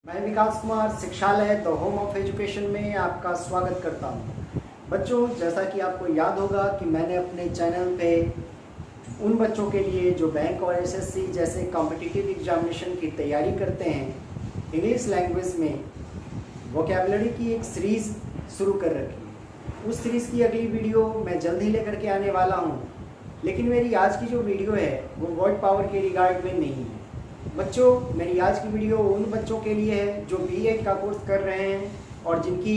मैं Vikas Kumar Shikshalaya the home of education में आपका स्वागत करता हूं। बच्चों, जैसा कि आपको याद होगा कि मैंने अपने चैनल पे उन बच्चों के लिए जो बैंक और एसएससी जैसे कॉम्पिटिटिव एग्जामिनेशन की तैयारी करते हैं, इंग्लिश लैंग्वेज में वोकैबुलरी की एक सीरीज़ शुरू कर रखी है। उस सीरीज़ की अगली वीडियो मैं जल्द ही लेकर के आने वाला हूँ, लेकिन मेरी आज की जो वीडियो है वो वर्ड पावर के रिगार्ड में नहीं है। बच्चों, मेरी आज की वीडियो उन बच्चों के लिए है जो बीएड का कोर्स कर रहे हैं और जिनकी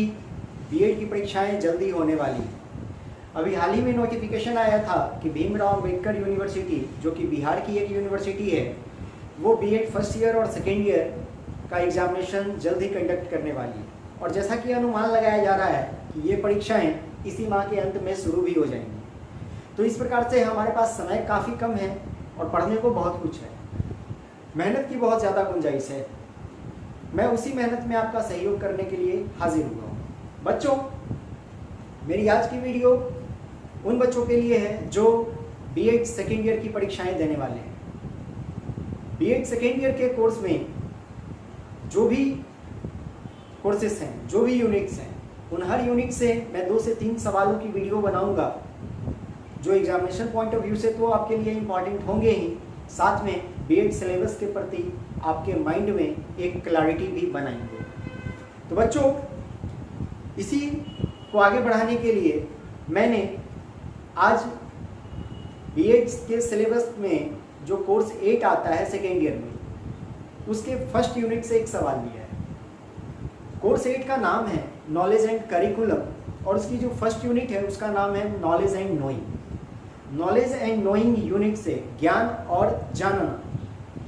बीएड की परीक्षाएं जल्दी होने वाली हैं। अभी हाल ही में नोटिफिकेशन आया था कि भीमराव अंबेडकर यूनिवर्सिटी, जो कि बिहार की एक यूनिवर्सिटी है, वो बीएड फर्स्ट ईयर और सेकेंड ईयर का एग्जामिनेशन जल्द ही कंडक्ट करने वाली है। और जैसा कि अनुमान लगाया जा रहा है कि ये परीक्षाएँ इसी माह के अंत में शुरू भी हो जाएंगी। तो इस प्रकार से हमारे पास समय काफ़ी कम है और पढ़ने को बहुत कुछ है। मेहनत की बहुत ज़्यादा गुंजाइश है। मैं उसी मेहनत में आपका सहयोग करने के लिए हाजिर हुआ हूँ। बच्चों, मेरी आज की वीडियो उन बच्चों के लिए है जो बीएड सेकेंड ईयर की परीक्षाएं देने वाले हैं। बीएड सेकेंड ईयर के कोर्स में जो भी कोर्सेस हैं, जो भी यूनिट्स हैं, उन हर यूनिट से मैं 2 से 3 सवालों की वीडियो बनाऊंगा जो एग्जामिनेशन पॉइंट ऑफ व्यू से तो आपके लिए इम्पॉर्टेंट होंगे ही, साथ में बीएड सिलेबस के प्रति आपके माइंड में एक क्लैरिटी भी बनाएंगे। तो बच्चों, इसी को आगे बढ़ाने के लिए मैंने आज बीएड के सिलेबस में जो कोर्स 8 आता है सेकेंड ईयर में, उसके फर्स्ट यूनिट से एक सवाल लिया है। कोर्स 8 का नाम है नॉलेज एंड करिकुलम और उसकी जो फर्स्ट यूनिट है उसका नाम है knowledge and knowing. Knowledge and knowing unit से ज्ञान और जानना,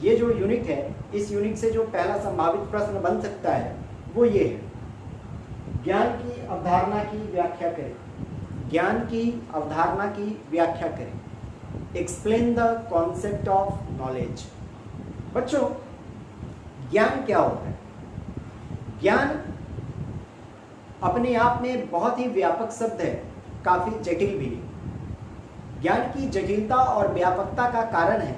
ये जो यूनिट है, इस यूनिट से जो पहला संभावित प्रश्न बन सकता है वो ये है, ज्ञान की अवधारणा की व्याख्या करें। ज्ञान की अवधारणा की व्याख्या करें। Explain the concept of knowledge. बच्चों, ज्ञान क्या होता है? ज्ञान अपने आप में बहुत ही व्यापक शब्द है, काफी जटिल भी। ज्ञान की जटिलता और व्यापकता का कारण है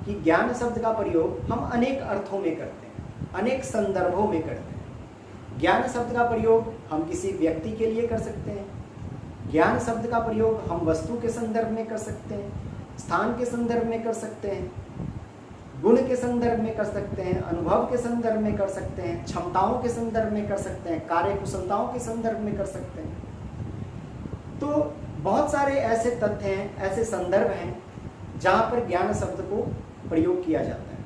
कि ज्ञान शब्द का प्रयोग हम अनेक अर्थों में करते हैं, अनेक संदर्भों में करते हैं। ज्ञान शब्द का प्रयोग हम किसी व्यक्ति के लिए कर सकते हैं। ज्ञान शब्द का प्रयोग हम वस्तु के संदर्भ में कर सकते हैं, स्थान के संदर्भ में कर सकते हैं, गुण के संदर्भ में कर सकते हैं, अनुभव के संदर्भ में कर सकते हैं, क्षमताओं के संदर्भ में कर सकते हैं, कार्यकुशलताओं के संदर्भ में कर सकते हैं। तो बहुत सारे ऐसे तथ्य हैं, ऐसे संदर्भ हैं जहाँ पर ज्ञान शब्द को प्रयोग किया जाता है।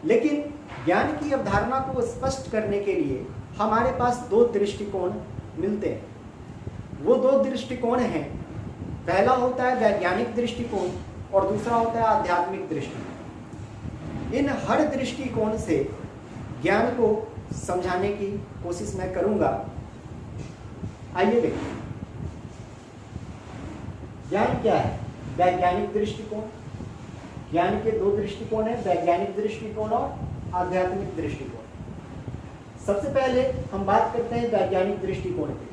लेकिन ज्ञान की अवधारणा को स्पष्ट करने के लिए हमारे पास 2 दृष्टिकोण मिलते हैं। वो 2 दृष्टिकोण हैं, पहला होता है वैज्ञानिक दृष्टिकोण और दूसरा होता है आध्यात्मिक दृष्टिकोण। इन हर दृष्टिकोण से ज्ञान को समझाने की कोशिश मैं करूंगा। आइए देखिए, ज्ञान क्या है? वैज्ञानिक दृष्टिकोण। ज्ञान के 2 दृष्टिकोण हैं, वैज्ञानिक दृष्टिकोण और आध्यात्मिक दृष्टिकोण। सबसे पहले हम बात करते हैं वैज्ञानिक दृष्टिकोण की,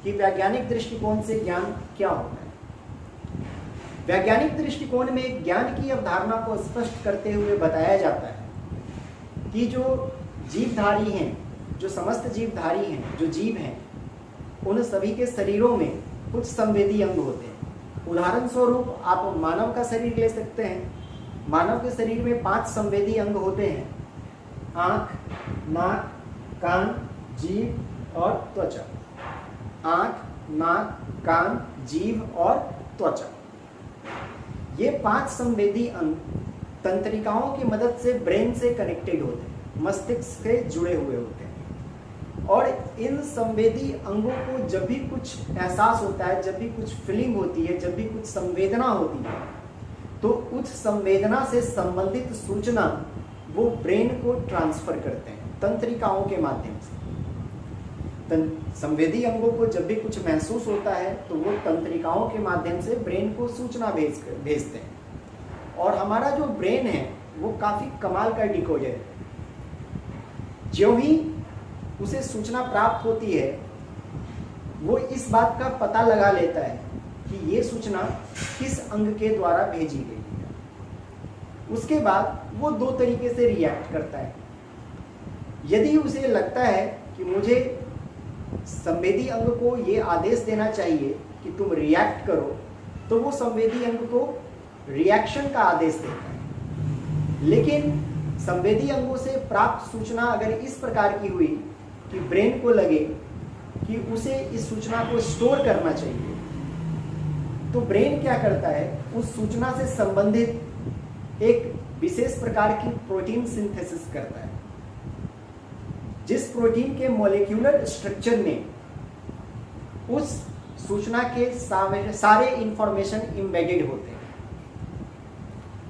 कि वैज्ञानिक दृष्टिकोण से ज्ञान क्या होता है। वैज्ञानिक दृष्टिकोण में ज्ञान की अवधारणा को स्पष्ट करते हुए बताया जाता है कि जो जीवधारी हैं, जो समस्त जीवधारी हैं, जो जीव हैं, उन सभी के शरीरों में कुछ संवेदी अंग होते हैं। उदाहरण स्वरूप आप मानव का शरीर ले सकते हैं। मानव के शरीर में 5 संवेदी अंग होते हैं: आँख, नाक, कान, जीभ और त्वचा। आँख, नाक, कान, जीभ और त्वचा, ये 5 संवेदी अंग तंत्रिकाओं की मदद से ब्रेन से कनेक्टेड होते हैं, मस्तिष्क से जुड़े हुए होते हैं। और इन संवेदी अंगों को जब भी कुछ एहसास होता है, जब भी कुछ फीलिंग होती है, जब भी कुछ संवेदना होती है, तो उस संवेदना से संबंधित सूचना वो ब्रेन को ट्रांसफर करते हैं तंत्रिकाओं के माध्यम से। संवेदी अंगों को जब भी कुछ महसूस होता है तो वो तंत्रिकाओं के माध्यम से ब्रेन को सूचना भेजते हैं। और हमारा जो ब्रेन है वो काफ़ी कमाल का डिकोडर है। ज्यों ही उसे सूचना प्राप्त होती है, वो इस बात का पता लगा लेता है कि ये सूचना किस अंग के द्वारा भेजी गई है। उसके बाद वो 2 तरीके से रिएक्ट करता है। यदि उसे लगता है कि मुझे संवेदी अंग को ये आदेश देना चाहिए कि तुम रिएक्ट करो, तो वो संवेदी अंग को रिएक्शन का आदेश देता है। लेकिन संवेदी अंगों से प्राप्त सूचना अगर इस प्रकार की हुई कि ब्रेन को लगे कि उसे इस सूचना को स्टोर करना चाहिए, तो ब्रेन क्या करता है, उस सूचना से संबंधित एक विशेष प्रकार की प्रोटीन सिंथेसिस करता है, जिस प्रोटीन के मॉलिक्यूलर स्ट्रक्चर में उस सूचना के सारे इंफॉर्मेशन एम्बेडेड होते हैं,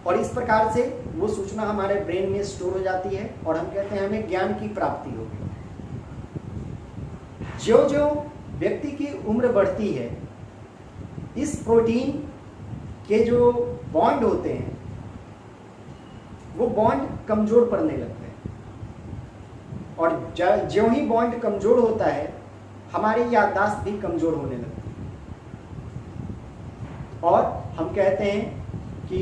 और इस प्रकार से वो सूचना हमारे ब्रेन में स्टोर हो जाती है और हम कहते हैं हमें ज्ञान की प्राप्ति हो गई। ज्यों-ज्यों व्यक्ति की उम्र बढ़ती है, इस प्रोटीन के जो बॉन्ड होते हैं वो बॉन्ड कमजोर पड़ने लगते हैं, और ज्यों ही बॉन्ड कमजोर होता है हमारी याददाश्त भी कमजोर होने लगती है, और हम कहते हैं कि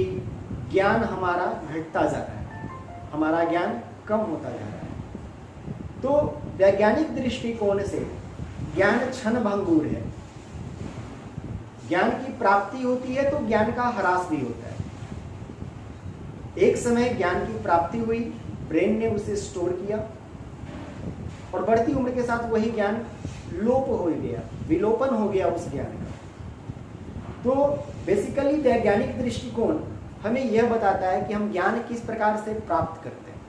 ज्ञान हमारा घटता जा रहा है, हमारा ज्ञान कम होता जा रहा है। तो वैज्ञानिक दृष्टिकोण से ज्ञान क्षणभंगुर है। ज्ञान की प्राप्ति होती है तो ज्ञान का ह्रास भी होता है। एक समय ज्ञान की प्राप्ति हुई, ब्रेन ने उसे स्टोर किया, और बढ़ती उम्र के साथ वही ज्ञान लोप हो गया, विलोपन हो गया उस ज्ञान का। तो बेसिकली वैज्ञानिक दृष्टिकोण हमें यह बताता है कि हम ज्ञान किस प्रकार से प्राप्त करते हैं।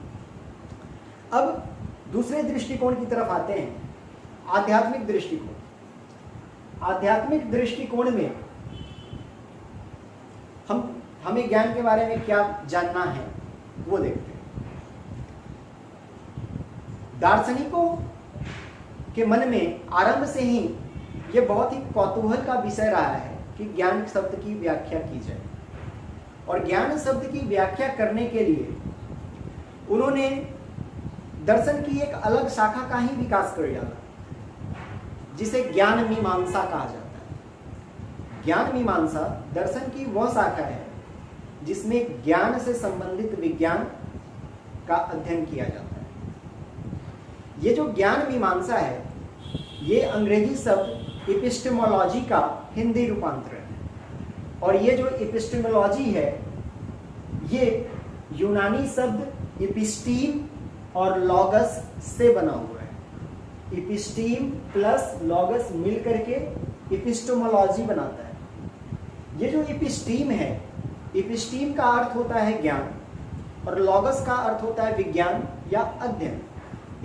अब दूसरे दृष्टिकोण की तरफ आते हैं, आध्यात्मिक दृष्टिकोण। आध्यात्मिक दृष्टिकोण में हमें ज्ञान के बारे में क्या जानना है वो देखते हैं। दार्शनिकों के मन में आरंभ से ही यह बहुत ही कौतूहल का विषय रहा है कि ज्ञान शब्द की व्याख्या की जाए, और ज्ञान शब्द की व्याख्या करने के लिए उन्होंने दर्शन की एक अलग शाखा का ही विकास कर डाला, जिसे ज्ञान मीमांसा कहा जाता है। ज्ञान मीमांसा दर्शन की वह शाखा है जिसमें ज्ञान से संबंधित विज्ञान का अध्ययन किया जाता है। ये जो ज्ञान मीमांसा है, ये अंग्रेजी शब्द एपिस्टेमोलॉजी का हिंदी रूपांतरण है, और ये जो एपिस्टेमोलॉजी है ये यूनानी शब्द एपिस्टीम और लॉगस से बना हुआ है। एपिस्टीम प्लस लॉगस मिल करके एपिस्टेमोलॉजी बनाता है। ये जो एपिस्टीम है, एपिस्टीम का अर्थ होता है ज्ञान, और लॉगस का अर्थ होता है विज्ञान या अध्ययन।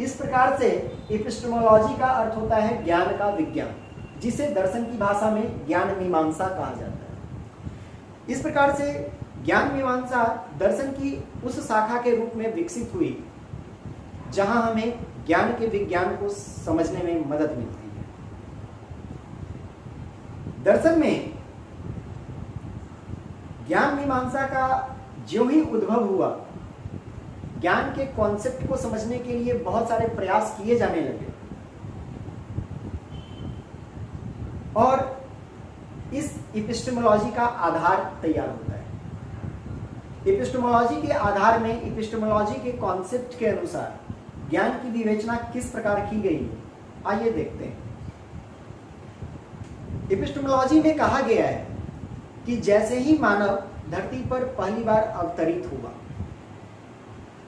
इस प्रकार से एपिस्टेमोलॉजी का अर्थ होता है ज्ञान का विज्ञान, जिसे दर्शन की भाषा में ज्ञान मीमांसा कहा जाता है। इस प्रकार से ज्ञान मीमांसा दर्शन की उस शाखा के रूप में विकसित हुई जहां हमें ज्ञान के विज्ञान को समझने में मदद मिलती है। दर्शन में ज्ञान मीमांसा का ज्यों ही उद्भव हुआ, ज्ञान के कॉन्सेप्ट को समझने के लिए बहुत सारे प्रयास किए जाने लगे, और इस एपिस्टेमोलॉजी का आधार तैयार होता है। एपिस्टेमोलॉजी के आधार में, एपिस्टेमोलॉजी के कॉन्सेप्ट के अनुसार ज्ञान की विवेचना किस प्रकार की गई है, आइए देखते हैं। एपिस्टेमोलॉजी में कहा गया है कि जैसे ही मानव धरती पर पहली बार अवतरित हुआ,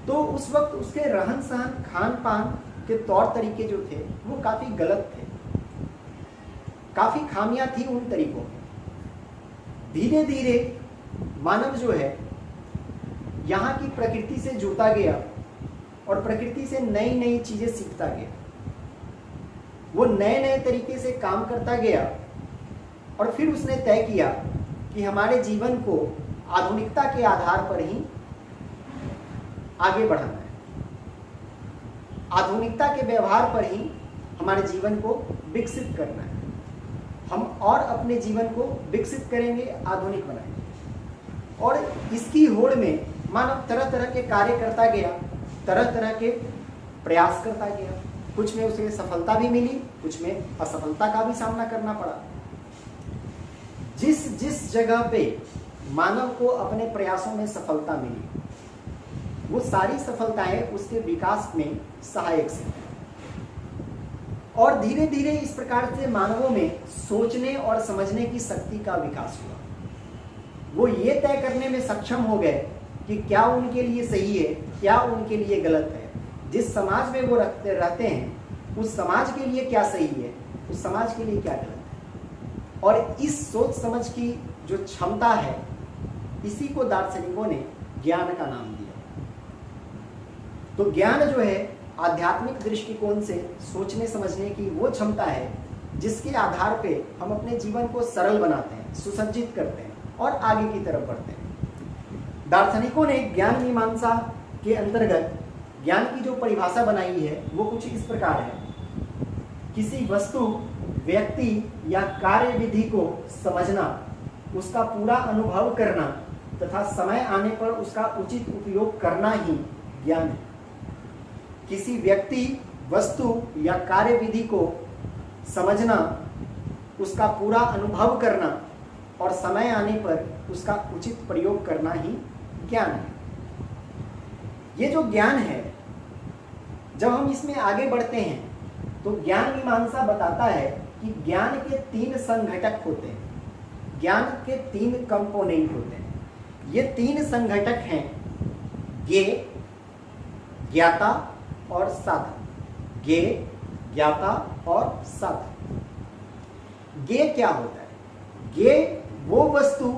तो उस वक्त उसके रहन सहन, खान पान के तौर तरीके जो थे वो काफी गलत थे, काफी खामियां थी उन तरीकों में। धीरे धीरे मानव जो है यहाँ की प्रकृति से जुड़ता गया और प्रकृति से नई नई चीजें सीखता गया। वो नए नए तरीके से काम करता गया, और फिर उसने तय किया कि हमारे जीवन को आधुनिकता के आधार पर ही आगे बढ़ाना है, आधुनिकता के व्यवहार पर ही हमारे जीवन को विकसित करना है। हम और अपने जीवन को विकसित करेंगे, आधुनिक बनाएंगे, और इसकी होड़ में मानव तरह तरह के कार्य करता गया, तरह तरह के प्रयास करता गया। कुछ में उसे सफलता भी मिली, कुछ में असफलता का भी सामना करना पड़ा। जिस जिस जगह पे मानव को अपने प्रयासों में सफलता मिली, वो सारी सफलताएं उसके विकास में सहायक सिद्ध हैं। और धीरे धीरे इस प्रकार से मानवों में सोचने और समझने की शक्ति का विकास हुआ। वो ये तय करने में सक्षम हो गए कि क्या उनके लिए सही है, क्या उनके लिए गलत है। जिस समाज में वो रहते हैं उस समाज के लिए क्या सही है, उस समाज के लिए क्या गलत है। और इस सोच समझ की जो क्षमता है, इसी को दार्शनिकों ने ज्ञान का नाम दिया। तो ज्ञान जो है आध्यात्मिक दृष्टिकोण से सोचने समझने की वो क्षमता है जिसके आधार पे हम अपने जीवन को सरल बनाते हैं, सुसज्जित करते हैं और आगे की तरफ बढ़ते हैं। दार्शनिकों ने ज्ञान मीमांसा के अंतर्गत ज्ञान की जो परिभाषा बनाई है वो कुछ इस प्रकार है। किसी वस्तु, व्यक्ति या कार्य विधि को समझना, उसका पूरा अनुभव करना तथा समय आने पर उसका उचित उपयोग करना ही ज्ञान है। किसी व्यक्ति, वस्तु या कार्य विधि को समझना, उसका पूरा अनुभव करना और समय आने पर उसका उचित प्रयोग करना ही ज्ञान है। ये जो ज्ञान है, जब हम इसमें आगे बढ़ते हैं तो ज्ञान मीमांसा बताता है कि ज्ञान के 3 संघटक होते हैं, ज्ञान के 3 कंपोनेंट होते हैं। ये 3 संघटक हैं ज्ञेय, ज्ञाता और साधन। ज्ञेय, ज्ञाता और साधन। ज्ञेय क्या होता है? ज्ञेय वो वस्तु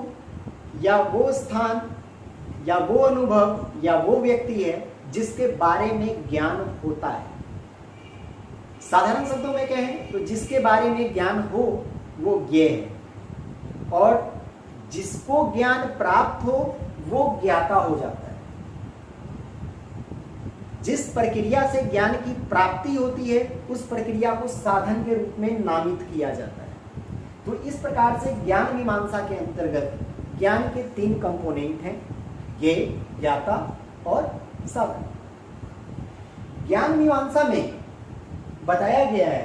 या वो स्थान या वो अनुभव या वो व्यक्ति है जिसके बारे में ज्ञान होता है। साधारण शब्दों में कहें तो जिसके बारे में ज्ञान हो वो ज्ञेय है, और जिसको ज्ञान प्राप्त हो वो ज्ञाता हो जाता है। जिस प्रक्रिया से ज्ञान की प्राप्ति होती है उस प्रक्रिया को साधन के रूप में नामित किया जाता है। तो इस प्रकार से ज्ञान मीमांसा के अंतर्गत ज्ञान के 3 कंपोनेंट हैं, ज्ञेय, ज्ञाता और साधन। ज्ञान मीमांसा में बताया गया है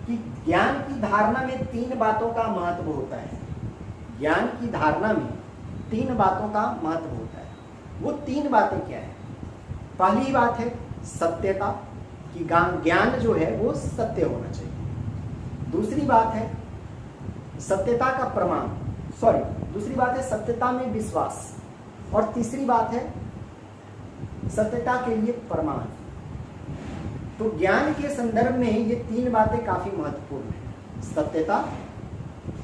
कि ज्ञान की धारणा में 3 बातों का महत्व होता है। ज्ञान की धारणा में 3 बातों का महत्व होता है। वो 3 बातें क्या है? पहली बात है सत्यता, कि ज्ञान जो है वो सत्य होना चाहिए। दूसरी बात है सत्यता का प्रमाण, दूसरी बात है सत्यता में विश्वास, और तीसरी बात है सत्यता के लिए प्रमाण। तो ज्ञान के संदर्भ में ये 3 बातें काफी महत्वपूर्ण हैं। सत्यता,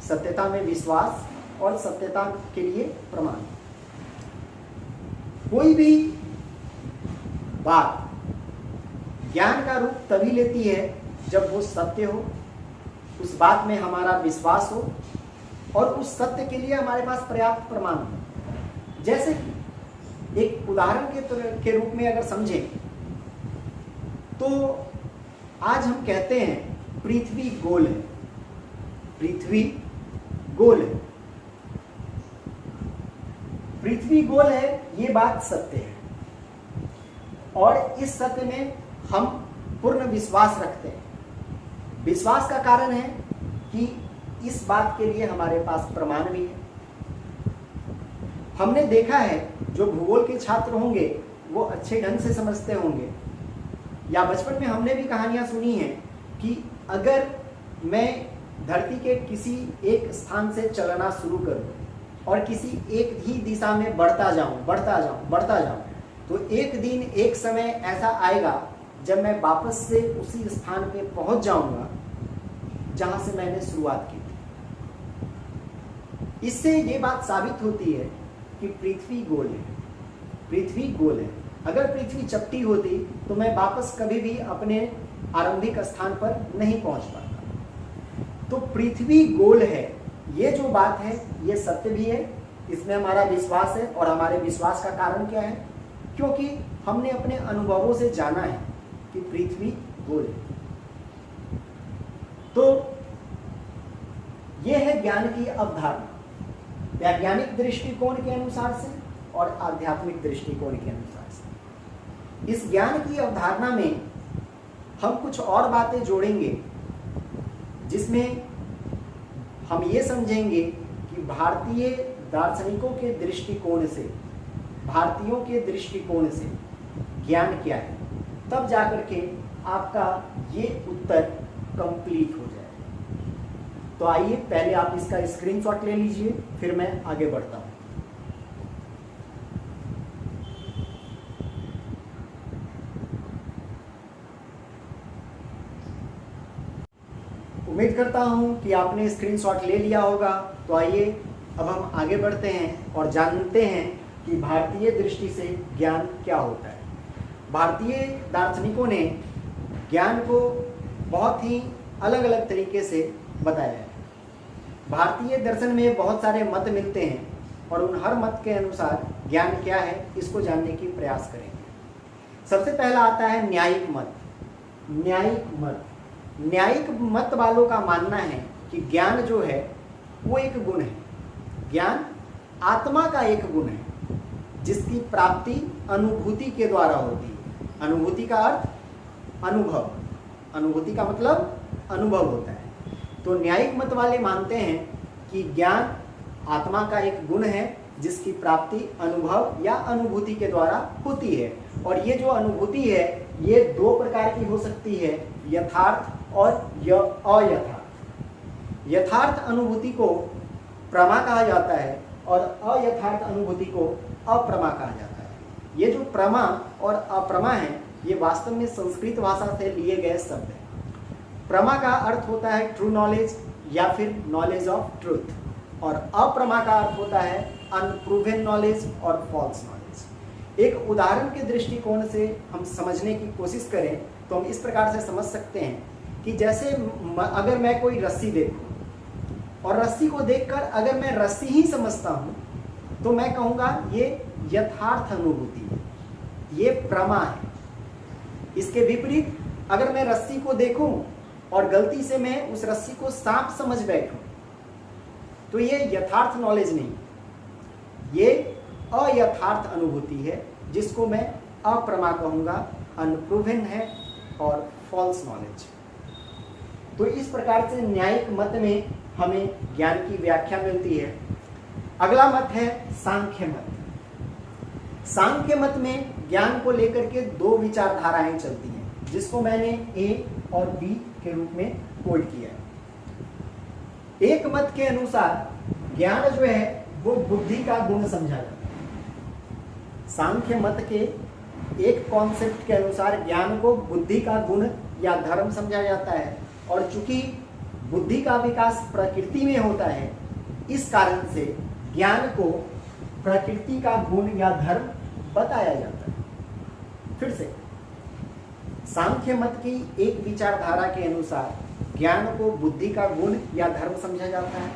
सत्यता में विश्वास और सत्यता के लिए प्रमाण। कोई भी बात ज्ञान का रूप तभी लेती है जब वो सत्य हो, उस बात में हमारा विश्वास हो और उस सत्य के लिए हमारे पास पर्याप्त प्रमाण हो। जैसे एक उदाहरण के रूप में अगर समझें तो आज हम कहते हैं पृथ्वी गोल है, पृथ्वी गोल है, पृथ्वी गोल है, ये बात सत्य है और इस सत्य में हम पूर्ण विश्वास रखते हैं। विश्वास का कारण है कि इस बात के लिए हमारे पास प्रमाण भी है। हमने देखा है जो भूगोल के छात्र होंगे वो अच्छे ढंग से समझते होंगे, या बचपन में हमने भी कहानियां सुनी हैं कि अगर मैं धरती के किसी एक स्थान से चलना शुरू करूं और किसी एक ही दिशा में बढ़ता जाऊं, तो एक दिन एक समय ऐसा आएगा जब मैं वापस से उसी स्थान पे पहुंच जाऊंगा जहां से मैंने शुरुआत की थी। इससे ये बात साबित होती है कि पृथ्वी गोल है, पृथ्वी गोल है। अगर पृथ्वी चपटी होती तो मैं वापस कभी भी अपने आरंभिक स्थान पर नहीं पहुंच पाता। तो पृथ्वी गोल है, ये जो बात है ये सत्य भी है, इसमें हमारा विश्वास है। और हमारे विश्वास का कारण क्या है? क्योंकि हमने अपने अनुभवों से जाना है कि पृथ्वी गोल है। तो यह है ज्ञान की अवधारणा, वैज्ञानिक दृष्टिकोण के अनुसार से और आध्यात्मिक दृष्टिकोण के अनुसार से। इस ज्ञान की अवधारणा में हम कुछ और बातें जोड़ेंगे जिसमें हम ये समझेंगे कि भारतीय दार्शनिकों के दृष्टिकोण से भारतीयों के दृष्टिकोण से ज्ञान क्या है, तब जाकर के आपका ये उत्तर कंप्लीट हो जाए। तो आइए पहले आप इसका स्क्रीनशॉट ले लीजिए, फिर मैं आगे बढ़ता हूं। उम्मीद करता हूं कि आपने स्क्रीनशॉट ले लिया होगा। तो आइए अब हम आगे बढ़ते हैं और जानते हैं कि भारतीय दृष्टि से ज्ञान क्या होता है। भारतीय दार्शनिकों ने ज्ञान को बहुत ही अलग अलग तरीके से बताया है। भारतीय दर्शन में बहुत सारे मत मिलते हैं और उन हर मत के अनुसार ज्ञान क्या है इसको जानने की प्रयास करेंगे। सबसे पहला आता है न्यायिक मत। न्यायिक मत वालों का मानना है कि ज्ञान जो है वो एक गुण है। ज्ञान आत्मा का एक गुण है जिसकी प्राप्ति अनुभूति के द्वारा होती है। अनुभूति का अर्थ अनुभव, अनुभूति का मतलब अनुभव होता है। तो न्यायिक मत वाले मानते हैं कि ज्ञान आत्मा का एक गुण है जिसकी प्राप्ति अनुभव या अनुभूति के द्वारा होती है। और ये जो अनुभूति है ये दो प्रकार की हो सकती है, यथार्थ और अयथार्थ। यथार्थ अनुभूति को प्रमा कहा जाता है और अयथार्थ अनुभूति को अप्रमा कहा जाता है। ये जो प्रमा और अप्रमा है ये वास्तव में संस्कृत भाषा से लिए गए शब्द हैं। प्रमा का अर्थ होता है ट्रू नॉलेज या फिर नॉलेज ऑफ ट्रूथ, और अप्रमा का अर्थ होता है अनप्रूवन नॉलेज और फॉल्स नॉलेज। एक उदाहरण के दृष्टिकोण से हम समझने की कोशिश करें तो हम इस प्रकार से समझ सकते हैं कि जैसे अगर मैं कोई रस्सी देखूं और रस्सी को देखकर अगर मैं रस्सी ही समझता हूं तो मैं कहूँगा ये यथार्थ अनुभूति है, ये प्रमा है। इसके विपरीत अगर मैं रस्सी को देखूं और गलती से मैं उस रस्सी को सांप समझ बैठूं तो ये यथार्थ नॉलेज नहीं, ये अयथार्थ अनुभूति है जिसको मैं अप्रमा कहूँगा, अनप्रूवन है और फॉल्स नॉलेज। तो इस प्रकार से न्यायिक मत में हमें ज्ञान की व्याख्या मिलती है। अगला मत है सांख्य मत। सांख्य मत में ज्ञान को लेकर के दो विचारधाराएं चलती हैं जिसको मैंने ए और बी के रूप में कोड किया है। एक मत के अनुसार ज्ञान जो है वो बुद्धि का गुण समझा जाता है। सांख्य मत के एक कॉन्सेप्ट के अनुसार ज्ञान को बुद्धि का गुण या धर्म समझा जाता है, और चूंकि बुद्धि का विकास प्रकृति में होता है इस कारण से ज्ञान को प्रकृति का गुण या धर्म बताया जाता है। फिर से सांख्य मत की एक विचारधारा के अनुसार ज्ञान को बुद्धि का गुण या धर्म समझा जाता है,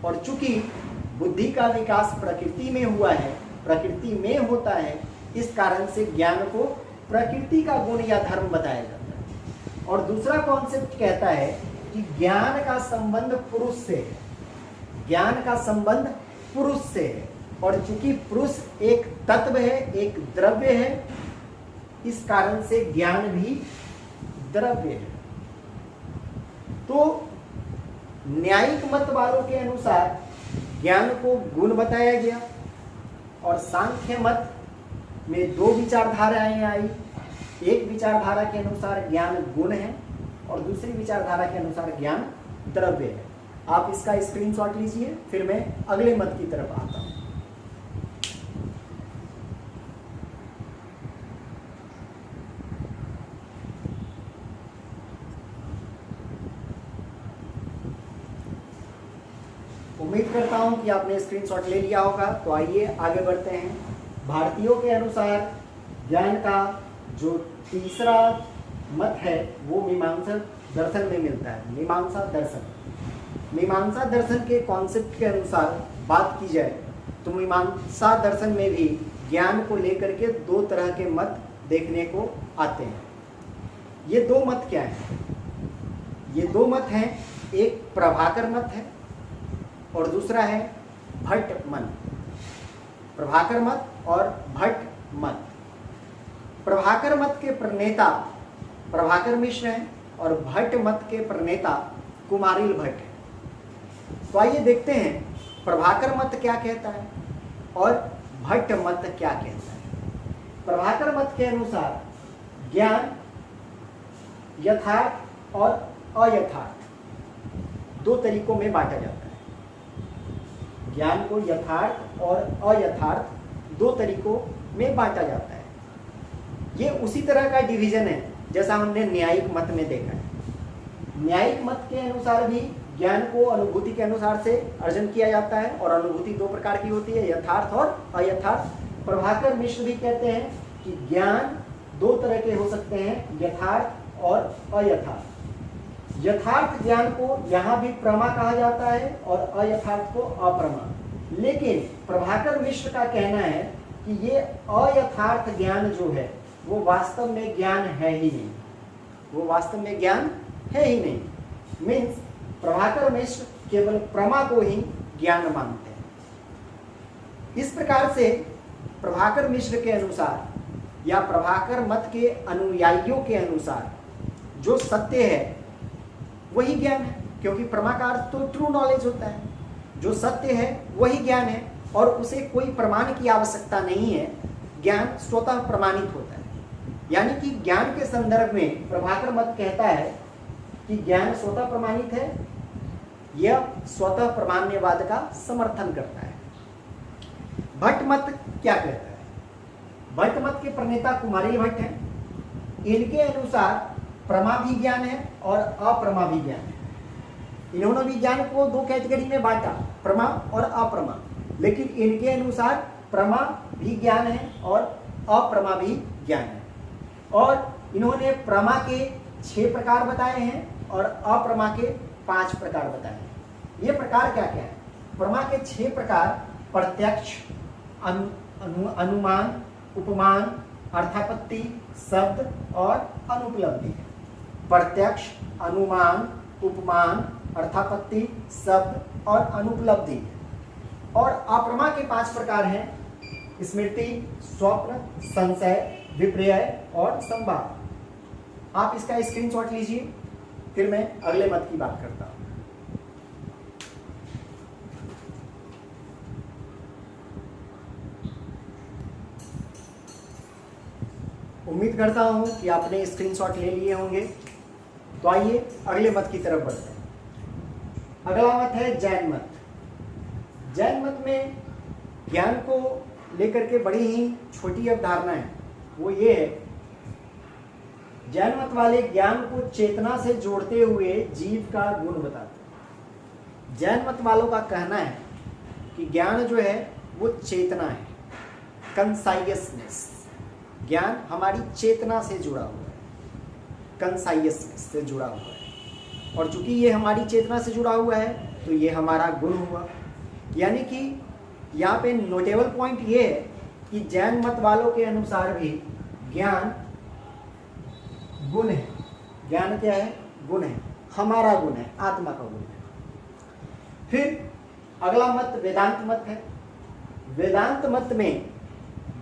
और चूंकि बुद्धि का विकास प्रकृति में हुआ है, प्रकृति में होता है, इस कारण से ज्ञान को प्रकृति का गुण या धर्म बताया जाता है। और दूसरा कॉन्सेप्ट कहता है कि ज्ञान का संबंध पुरुष से है, ज्ञान का संबंध पुरुष से है, और चूंकि पुरुष एक तत्व है, एक द्रव्य है, इस कारण से ज्ञान भी द्रव्य है। तो न्यायिक मत वालों के अनुसार ज्ञान को गुण बताया गया, और सांख्य मत में दो विचारधाराएं आई। एक विचारधारा के अनुसार ज्ञान गुण है और दूसरी विचारधारा के अनुसार ज्ञान द्रव्य है। आप इसका स्क्रीनशॉट लीजिए, फिर मैं अगले मत की तरफ आता हूं। उम्मीद करता हूं कि आपने स्क्रीनशॉट ले लिया होगा। तो आइए आगे बढ़ते हैं। भारतीयों के अनुसार ज्ञान का जो तीसरा मत है वो मीमांसा दर्शन में मिलता है। मीमांसा दर्शन के कॉन्सेप्ट के अनुसार बात की जाए तो मीमांसा दर्शन में भी ज्ञान को लेकर के दो तरह के मत देखने को आते हैं। ये दो मत क्या हैं? ये दो मत हैं, एक प्रभाकर मत है और दूसरा है भट्ट मत। प्रभाकर मत और भट्ट मत। प्रभाकर मत के प्रणेता प्रभाकर मिश्र हैं और भट्ट मत के प्रणेता कुमारिल भट्ट हैं। तो आइए देखते हैं प्रभाकर मत क्या कहता है और भट्ट मत क्या कहता है? प्रभाकर मत के अनुसार ज्ञान यथार्थ और अयथार्थ दो तरीकों में बांटा जाता है। ज्ञान को यथार्थ और अयथार्थ दो तरीकों में बांटा जाता है। ये उसी तरह का डिवीजन है जैसा हमने न्यायिक मत में देखा है। न्यायिक मत के अनुसार भी ज्ञान को अनुभूति के अनुसार से अर्जन किया जाता है और अनुभूति दो प्रकार की होती है, यथार्थ और अयथार्थ। प्रभाकर मिश्र भी कहते हैं कि ज्ञान दो तरह के हो सकते हैं, यथार्थ और अयथार्थ। यथार्थ ज्ञान को यहाँ भी प्रमा कहा जाता है और अयथार्थ को अप्रमा। लेकिन प्रभाकर मिश्र का कहना है कि ये अयथार्थ ज्ञान जो है वो वास्तव में ज्ञान है ही नहीं, वो वास्तव में ज्ञान है ही नहीं। मीन्स प्रभाकर मिश्र केवल प्रमा को ही ज्ञान मानते हैं। इस प्रकार से प्रभाकर मिश्र के अनुसार या प्रभाकर मत के अनुयायियों के अनुसार जो सत्य है वही ज्ञान है, क्योंकि प्रमा का अर्थ तो ट्रू नॉलेज होता है। जो सत्य है वही ज्ञान है और उसे कोई प्रमाण की आवश्यकता नहीं है, ज्ञान स्वतः प्रमाणित होता है। यानी कि ज्ञान के संदर्भ में प्रभाकर मत कहता है कि ज्ञान स्वतः प्रमाणित है, यह स्वतः प्रमाण्यवाद का समर्थन करता है। भट्ट मत क्या कहता है? भट्ट मत के प्रणेता कुमारी भट्ट हैं। इनके अनुसार प्रमा भी ज्ञान है और अप्रमा भी ज्ञान है। इन्होंने भी ज्ञान को दो कैटेगरी में बांटा, प्रमा और अप्रमा। लेकिन इनके अनुसार प्रमा भी ज्ञान है और अप्रमा भी ज्ञान है। और इन्होंने प्रमा के 6 प्रकार बताए हैं और अप्रमा के 5 प्रकार बताए हैं। ये प्रकार क्या क्या है? प्रमा के 6 प्रकार प्रत्यक्ष, अनुमान, उपमान, अर्थापत्ति, शब्द और अनुपलब्धि है। प्रत्यक्ष, अनुमान, उपमान, अर्थापत्ति, शब्द और अनुपलब्धि है। और अप्रमा के 5 प्रकार हैं: स्मृति, स्वप्न, संशय, विपर्य और संभाव। आप इसका स्क्रीनशॉट लीजिए, फिर मैं अगले मत की बात करता हूं। उम्मीद करता हूं कि आपने स्क्रीनशॉट ले लिए होंगे। तो आइए अगले मत की तरफ बढ़ते हैं। अगला मत है जैन मत। जैन मत में ज्ञान को लेकर के बड़ी ही छोटी अवधारणा है। वो ये है, जैन मत वाले ज्ञान को चेतना से जोड़ते हुए जीव का गुण बताते हैं। जैन मत वालों का कहना है कि ज्ञान जो है वो चेतना है, कंसाइयसनेस। ज्ञान हमारी चेतना से जुड़ा हुआ है, कंसाइयसनेस से जुड़ा हुआ है। और चूंकि ये हमारी चेतना से जुड़ा हुआ है तो ये हमारा गुण हुआ। यानी कि यहाँ पे नोटेबल पॉइंट ये है कि जैन मत वालों के अनुसार भी ज्ञान गुण है। ज्ञान क्या है? गुण है, हमारा गुण है, आत्मा का गुण है। फिर अगला मत वेदांत मत है। वेदांत मत में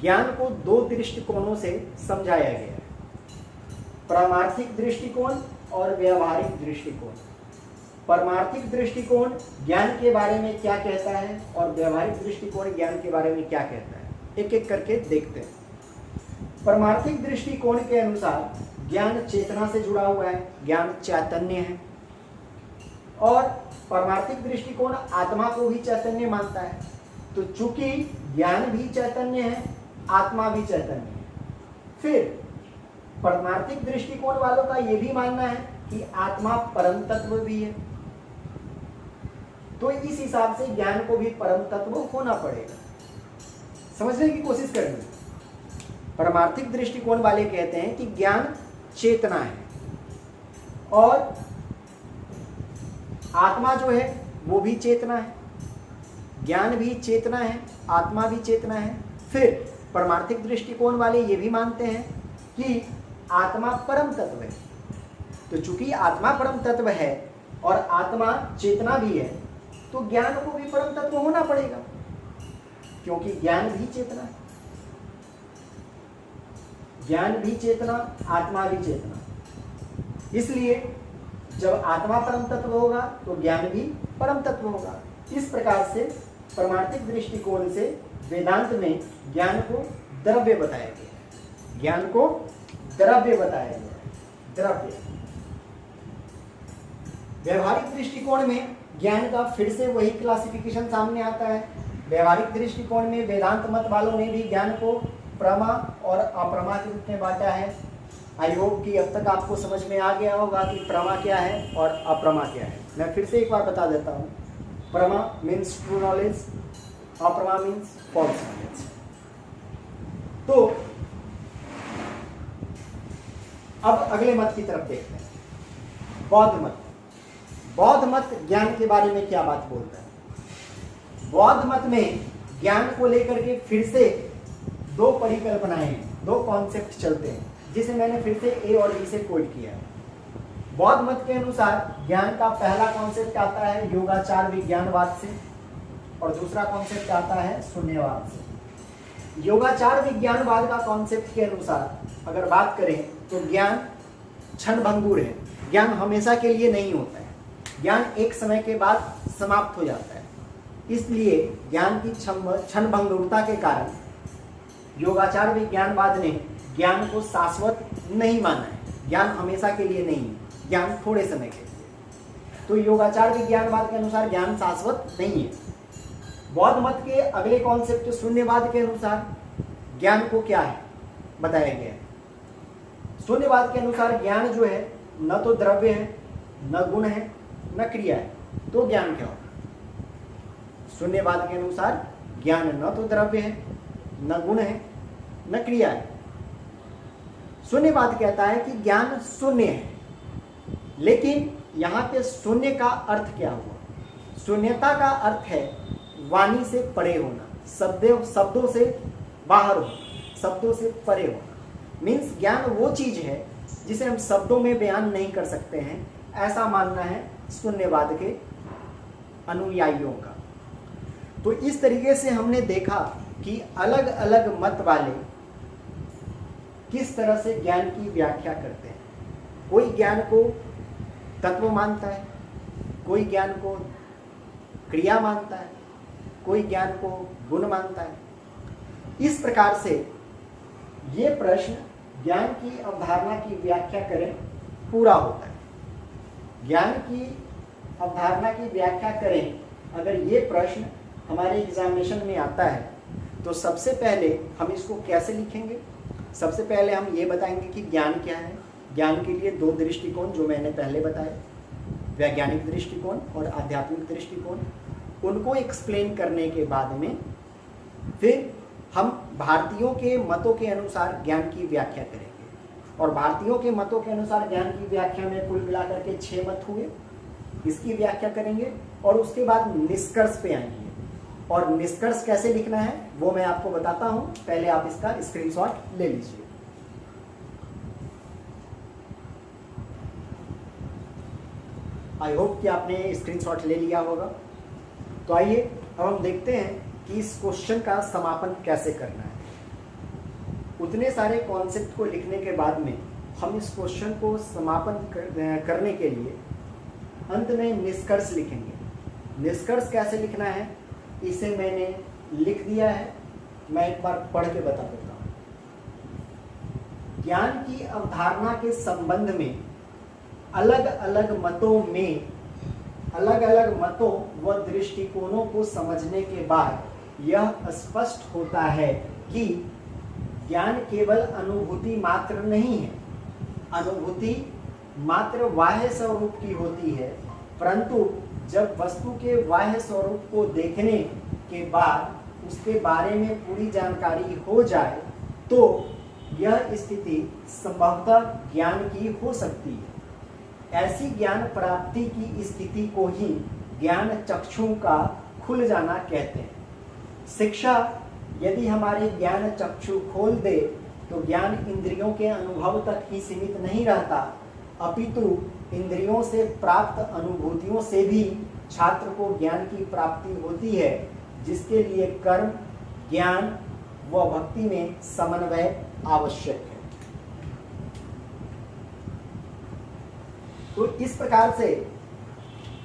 ज्ञान को 2 दृष्टिकोणों से समझाया गया है: पारमार्थिक दृष्टिकोण और व्यवहारिक दृष्टिकोण। पारमार्थिक दृष्टिकोण ज्ञान के बारे में क्या कहता है और व्यवहारिक दृष्टिकोण ज्ञान के बारे में क्या कहता है, एक एक करके देखते हैं। पारमार्थिक दृष्टिकोण के अनुसार ज्ञान चेतना से जुड़ा हुआ है, ज्ञान चैतन्य है। और पारमार्थिक दृष्टिकोण आत्मा को भी चैतन्य मानता है। तो चूंकि ज्ञान भी चैतन्य है, आत्मा भी चैतन्य है। फिर पारमार्थिक दृष्टिकोण वालों का यह भी मानना है कि आत्मा परम तत्व भी है। तो इस हिसाब से ज्ञान को भी परम तत्व होना पड़ेगा। समझने की कोशिश करनी। पारमार्थिक दृष्टिकोण वाले कहते हैं कि ज्ञान चेतना है और आत्मा जो है वो भी चेतना है। ज्ञान भी चेतना है, आत्मा भी चेतना है। फिर पारमार्थिक दृष्टिकोण वाले ये भी मानते हैं कि आत्मा परम तत्व है। तो चूंकि आत्मा परम तत्व है और आत्मा चेतना भी है, तो ज्ञान को भी परम तत्व होना पड़ेगा, क्योंकि ज्ञान भी चेतना है। ज्ञान भी चेतना, आत्मा भी चेतना। इसलिए जब आत्मा परम तत्व होगा तो ज्ञान भी परम तत्व होगा। इस प्रकार से पारमार्थिक दृष्टिकोण से वेदांत में ज्ञान को द्रव्य बताया गया है। ज्ञान को द्रव्य बताया गया है, द्रव्य। व्यवहारिक दृष्टिकोण में ज्ञान का फिर से वही क्लासिफिकेशन सामने आता है। व्यवहारिक दृष्टिकोण में वेदांत मत वालों ने भी ज्ञान को प्रमा और अप्रमा के रूप में बांटा है। आई होप कि अब तक आपको समझ में आ गया होगा कि प्रमा क्या है और अप्रमा क्या है। मैं फिर से एक बार बता देता हूँ। Prama means true knowledge, aprama means false knowledge. तो अब अगले मत की तरफ देखते हैं, बौद्ध मत। बौद्ध मत ज्ञान के बारे में क्या बात बोलता है? बौद्ध मत में ज्ञान को लेकर के फिर से दो परिकल्पनाएं हैं, दो कॉन्सेप्ट चलते हैं, जिसे मैंने फिर से ए और बी से कोट किया है। बौद्ध मत के अनुसार ज्ञान का पहला कॉन्सेप्ट आता है योगाचार विज्ञानवाद से और दूसरा कॉन्सेप्ट आता है शून्यवाद से। योगाचार विज्ञानवाद का कॉन्सेप्ट के अनुसार अगर बात करें तो ज्ञान क्षणभंगुर है, ज्ञान हमेशा के लिए नहीं होता है, ज्ञान एक समय के बाद समाप्त हो जाता है। इसलिए ज्ञान की क्षणभंगुरता के कारण योगाचार विज्ञानवाद ने ज्ञान को शाश्वत नहीं माना है। ज्ञान हमेशा के लिए नहीं, ज्ञान थोड़े समय के लिए। तो योगाचार विज्ञानवाद के अनुसार ज्ञान शाश्वत नहीं है। बौद्ध मत के अगले कॉन्सेप्ट शून्यवाद के अनुसार ज्ञान को क्या है बताया गया है। शून्यवाद के अनुसार ज्ञान जो है न तो द्रव्य है, न गुण है, न क्रिया है, तो ज्ञान क्या होगा? शून्यवाद के अनुसार ज्ञान न तो द्रव्य है, न गुण है, न क्रिया है। शून्यवाद कहता है कि ज्ञान शून्य है, लेकिन यहाँ पे शून्य का अर्थ क्या हुआ? शून्यता का अर्थ है वाणी से परे होना, शब्दों से बाहर होना, शब्दों से परे होना। मीन्स ज्ञान वो चीज है जिसे हम शब्दों में बयान नहीं कर सकते हैं, ऐसा मानना है शून्यवाद के अनुयायियों का। तो इस तरीके से हमने देखा कि अलग अलग मत वाले किस तरह से ज्ञान की व्याख्या करते हैं। कोई ज्ञान को तत्व मानता है, कोई ज्ञान को क्रिया मानता है, कोई ज्ञान को गुण मानता है। इस प्रकार से ये प्रश्न ज्ञान की अवधारणा की व्याख्या करें पूरा होता है। ज्ञान की अवधारणा की व्याख्या करें अगर ये प्रश्न हमारे एग्जामिनेशन में आता है तो सबसे पहले हम इसको कैसे लिखेंगे? सबसे पहले हम ये बताएंगे कि ज्ञान क्या है। ज्ञान के लिए दो दृष्टिकोण जो मैंने पहले बताए, वैज्ञानिक दृष्टिकोण और आध्यात्मिक दृष्टिकोण, उनको एक्सप्लेन करने के बाद में फिर हम भारतीयों के मतों के अनुसार ज्ञान की व्याख्या करेंगे। और भारतीयों के मतों के अनुसार ज्ञान की व्याख्या में कुल मिलाकर के 6 मत हुए, इसकी व्याख्या करेंगे और उसके बाद निष्कर्ष पे आएंगे। और निष्कर्ष कैसे लिखना है वो मैं आपको बताता हूं, पहले आप इसका स्क्रीनशॉट ले लीजिए। आई होप कि आपने स्क्रीनशॉट ले लिया होगा। तो आइए अब हम देखते हैं कि इस क्वेश्चन का समापन कैसे करना है। उतने सारे कॉन्सेप्ट को लिखने के बाद में हम इस क्वेश्चन को समापन करने के लिए अंत में निष्कर्ष लिखेंगे। निष्कर्ष कैसे लिखना है इसे मैंने लिख दिया है, मैं एक बार पढ़ के बता देता हूँ। ज्ञान की अवधारणा के संबंध में अलग अलग मतों व दृष्टिकोणों को समझने के बाद यह स्पष्ट होता है कि ज्ञान केवल अनुभूति मात्र नहीं है। अनुभूति मात्र बाह्य स्वरूप की होती है, परंतु जब वस्तु के बाह्य स्वरूप को देखने के बाद उसके बारे में पूरी जानकारी हो जाए तो यह स्थिति संभवतः ज्ञान की हो सकती है। ऐसी ज्ञान प्राप्ति की स्थिति को ही ज्ञान चक्षु का खुल जाना कहते हैं। शिक्षा यदि हमारे ज्ञान चक्षु खोल दे तो ज्ञान इंद्रियों के अनुभव तक ही सीमित नहीं रहता, अपितु इंद्रियों से प्राप्त अनुभूतियों से भी छात्र को ज्ञान की प्राप्ति होती है, जिसके लिए कर्म, ज्ञान व भक्ति में समन्वय आवश्यक है। तो इस प्रकार से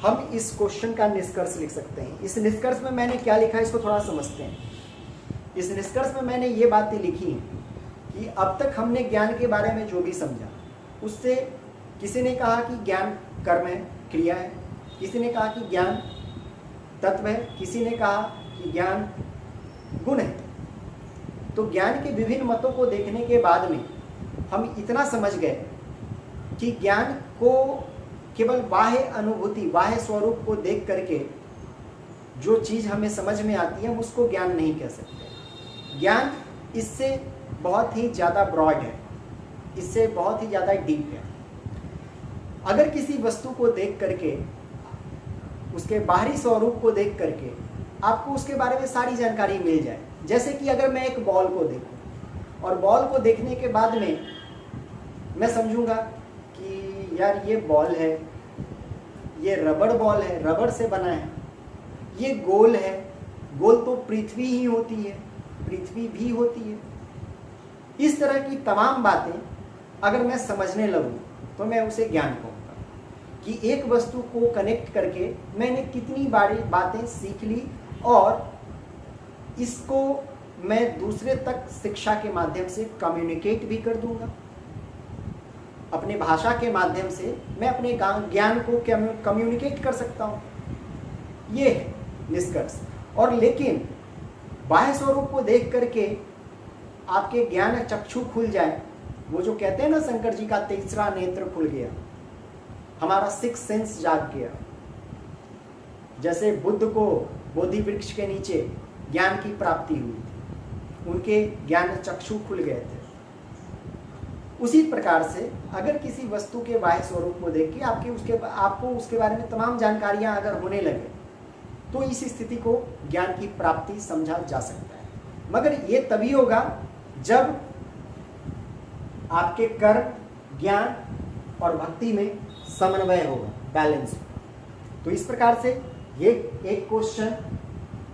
हम इस क्वेश्चन का निष्कर्ष लिख सकते हैं। इस निष्कर्ष में मैंने क्या लिखा है इसको थोड़ा समझते हैं। इस निष्कर्ष में मैंने ये बातें लिखी हैं कि अब तक हमने ज्ञान के बारे में जो भी समझा, उससे किसी ने कहा कि ज्ञान कर्म है, क्रिया है, किसी ने कहा कि ज्ञान तत्व है, किसी ने कहा कि ज्ञान गुण है। तो ज्ञान के विभिन्न मतों को देखने के बाद में हम इतना समझ गए कि ज्ञान को केवल बाह्य अनुभूति, बाह्य स्वरूप को देख करके जो चीज़ हमें समझ में आती है हम उसको ज्ञान नहीं कह सकते। ज्ञान इससे बहुत ही ज़्यादा ब्रॉड है, इससे बहुत ही ज़्यादा डीप है। अगर किसी वस्तु को देख करके, उसके बाहरी स्वरूप को देख करके आपको उसके बारे में सारी जानकारी मिल जाए, जैसे कि अगर मैं एक बॉल को देखूं और बॉल को देखने के बाद में मैं समझूंगा कि यार ये बॉल है, ये रबड़ बॉल है, रबड़ से बना है, ये गोल है, गोल तो पृथ्वी ही होती है, पृथ्वी भी होती है। इस तरह की तमाम बातें अगर मैं समझने लगूं तो मैं उसे ज्ञान कहूँगा कि एक वस्तु को कनेक्ट करके मैंने कितनी बारी बातें सीख ली और इसको मैं दूसरे तक शिक्षा के माध्यम से कम्युनिकेट भी कर दूंगा। अपने भाषा के माध्यम से मैं अपने ज्ञान को कम्युनिकेट कर सकता हूँ। ये है निष्कर्ष। और लेकिन बाह्य स्वरूप को देख करके आपके ज्ञान चक्षु खुल जाए, वो जो कहते हैं ना शंकर जी का तीसरा नेत्र खुल गया, हमारा सिक्स सेंस जाग गया। जैसे बुद्ध को बोधि वृक्ष के नीचे ज्ञान की प्राप्ति हुई थी, उनके ज्ञान चक्षु खुल गए थे। उसी प्रकार से अगर किसी वस्तु के बाह्य स्वरूप को देख के आपको उसके बारे में तमाम जानकारियां अगर होने लगे तो इस स्थिति को ज्ञान की प्राप्ति समझा जा सकता है। मगर ये तभी होगा जब आपके कर्म, ज्ञान और भक्ति में समन्वय होगा, बैलेंस होगा। तो इस प्रकार से ये एक क्वेश्चन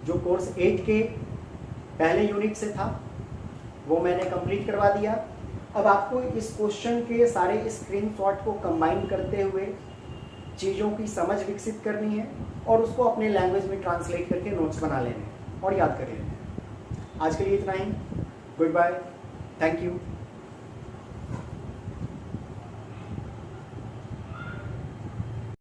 जो कोर्स 8 के पहले यूनिट से था वो मैंने कंप्लीट करवा दिया। अब आपको इस क्वेश्चन के सारे स्क्रीनशॉट को कंबाइन करते हुए चीज़ों की समझ विकसित करनी है और उसको अपने लैंग्वेज में ट्रांसलेट करके नोट्स बना लेने हैं और याद कर लेने हैं। आज के लिए इतना ही। Good bye, thank you.